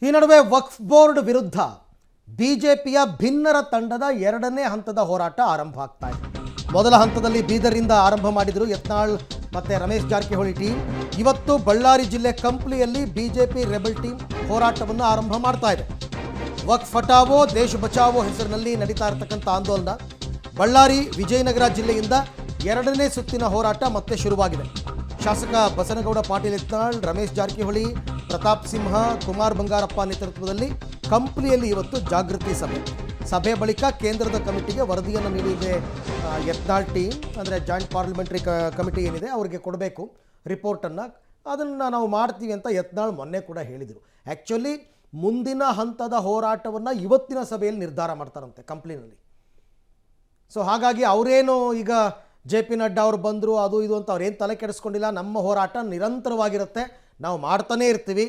ಈ ನಡುವೆ ವಕ್ಫ್ ಬೋರ್ಡ್ ವಿರುದ್ಧ ಬಿಜೆಪಿಯ ಭಿನ್ನರ ತಂಡದ ಎರಡನೇ ಹಂತದ ಹೋರಾಟ ಆರಂಭ ಆಗ್ತಾ ಇದೆ. ಮೊದಲ ಹಂತದಲ್ಲಿ ಬೀದರ್‌ನಿಂದ ಆರಂಭ ಮಾಡಿದರು ಯತ್ನಾಳ್ ಮತ್ತು ರಮೇಶ್ ಜಾರಕಿಹೊಳಿ ಟೀಮ್. ಇವತ್ತು ಬಳ್ಳಾರಿ ಜಿಲ್ಲೆ ಕಂಪ್ಲಿಯಲ್ಲಿ ಬಿಜೆಪಿ ರೆಬಲ್ ಟೀಮ್ ಹೋರಾಟವನ್ನು ಆರಂಭ ಮಾಡ್ತಾ ಇದೆ. ವಕ್ಫ್ ಹಟಾವೋ ದೇಶ ಬಚಾವೋ ಹೆಸರಿನಲ್ಲಿ ನಡೀತಾ ಇರತಕ್ಕಂಥ ಆಂದೋಲನ ಬಳ್ಳಾರಿ ವಿಜಯನಗರ ಜಿಲ್ಲೆಯಿಂದ ಎರಡನೇ ಸುತ್ತಿನ ಹೋರಾಟ ಮತ್ತೆ ಶುರುವಾಗಿದೆ. ಶಾಸಕ ಬಸನಗೌಡ ಪಾಟೀಲ್ ಯತ್ನಾಳ್, ರಮೇಶ್ ಜಾರಕಿಹೊಳಿ, ಪ್ರತಾಪ್ ಸಿಂಹ, ಕುಮಾರ್ ಬಂಗಾರಪ್ಪ ನೇತೃತ್ವದಲ್ಲಿ ಕಂಪ್ಲಿಯಲ್ಲಿ ಇವತ್ತು ಜಾಗೃತಿ ಸಭೆ ಬಳಿಕ ಕೇಂದ್ರದ ಕಮಿಟಿಗೆ ವರದಿಯನ್ನು ನೀಡಿದೆ ಯತ್ನಾಳ್ ಟೀಮ್. ಅಂದರೆ ಜಾಯಿಂಟ್ ಪಾರ್ಲಿಮೆಂಟರಿ ಕಮಿಟಿ ಏನಿದೆ ಅವರಿಗೆ ಕೊಡಬೇಕು ರಿಪೋರ್ಟನ್ನು. ಅದನ್ನು ನಾವು ಮಾಡ್ತೀವಿ ಅಂತ ಯತ್ನಾಳ್ ಮೊನ್ನೆ ಕೂಡ ಹೇಳಿದರು. ಆ್ಯಕ್ಚುಲಿ ಮುಂದಿನ ಹಂತದ ಹೋರಾಟವನ್ನು ಇವತ್ತಿನ ಸಭೆಯಲ್ಲಿ ನಿರ್ಧಾರ ಮಾಡ್ತಾರಂತೆ ಕಂಪ್ಲಿನಲ್ಲಿ. ಸೊ ಹಾಗಾಗಿ ಅವರೇನು ಈಗ JP ನಡ್ಡಾ ಅವರು ಬಂದರು ಅದು ಇದು ಅಂತ ಅವ್ರೇನು ತಲೆ ಕೆಡಿಸ್ಕೊಂಡಿಲ್ಲ. ನಮ್ಮ ಹೋರಾಟ ನಿರಂತರವಾಗಿರುತ್ತೆ, ನಾವು ಮಾಡ್ತಾನೇ ಇರ್ತೀವಿ,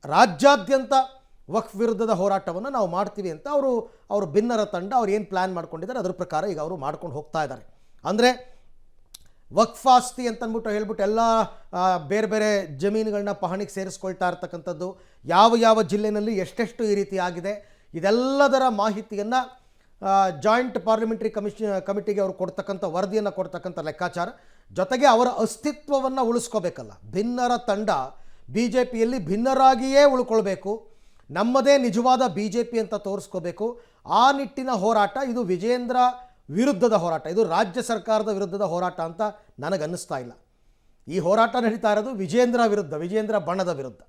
ರಾಜ್ಯಾದ್ಯಂತ ವಕ್ಫ್ ವಿರುದ್ಧದ ಹೋರಾಟವನ್ನು ನಾವು ಮಾಡ್ತೀವಿ ಅಂತ ಅವರು ಭಿನ್ನರ ತಂಡ ಅವ್ರು ಏನು ಪ್ಲ್ಯಾನ್ ಮಾಡ್ಕೊಂಡಿದ್ದಾರೆ ಅದರ ಪ್ರಕಾರ ಈಗ ಅವರು ಮಾಡ್ಕೊಂಡು ಹೋಗ್ತಾ ಇದ್ದಾರೆ. ಅಂದರೆ ವಕ್ಫ್ ಆಸ್ತಿ ಅಂತಂದ್ಬಿಟ್ಟು ಹೇಳ್ಬಿಟ್ಟು ಎಲ್ಲ ಬೇರೆ ಬೇರೆ ಜಮೀನುಗಳನ್ನ ಪಹಣಿಗೆ ಸೇರಿಸ್ಕೊಳ್ತಾ ಇರ್ತಕ್ಕಂಥದ್ದು, ಯಾವ ಜಿಲ್ಲೆಯಲ್ಲಿ ಎಷ್ಟೆಷ್ಟು ಈ ರೀತಿ ಆಗಿದೆ, ಇದೆಲ್ಲದರ ಮಾಹಿತಿಯನ್ನು ಜಾಯಿಂಟ್ ಪಾರ್ಲಿಮೆಂಟರಿ ಕಮಿಟಿಗೆ ಅವರು ಕೊಡ್ತಕ್ಕಂಥ ವರದಿಯನ್ನು ಕೊಡ್ತಕ್ಕಂಥ ಲೆಕ್ಕಾಚಾರ. ಜೊತೆಗೆ ಅವರ ಅಸ್ತಿತ್ವವನ್ನು ಉಳಿಸ್ಕೋಬೇಕಲ್ಲ. ಭಿನ್ನರ ತಂಡ BJPಯಲ್ಲಿ ಭಿನ್ನರಾಗಿಯೇ ಉಳ್ಕೊಳ್ಬೇಕು, ನಮ್ಮದೇ ನಿಜವಾದ BJP ಅಂತ ತೋರಿಸ್ಕೋಬೇಕು. ಆ ನಿಟ್ಟಿನ ಹೋರಾಟ ಇದು ವಿಜೇಂದ್ರ ವಿರುದ್ಧದ ಹೋರಾಟ, ಇದು ರಾಜ್ಯ ಸರ್ಕಾರದ ವಿರುದ್ಧದ ಹೋರಾಟ ಅಂತ ನನಗನ್ನಿಸ್ತಾ ಇಲ್ಲ. ಈ ಹೋರಾಟ ನಡೀತಾ ಇರೋದು ವಿಜೇಂದ್ರ ವಿರುದ್ಧ, ವಿಜೇಂದ್ರ ಬಣದ ವಿರುದ್ಧ.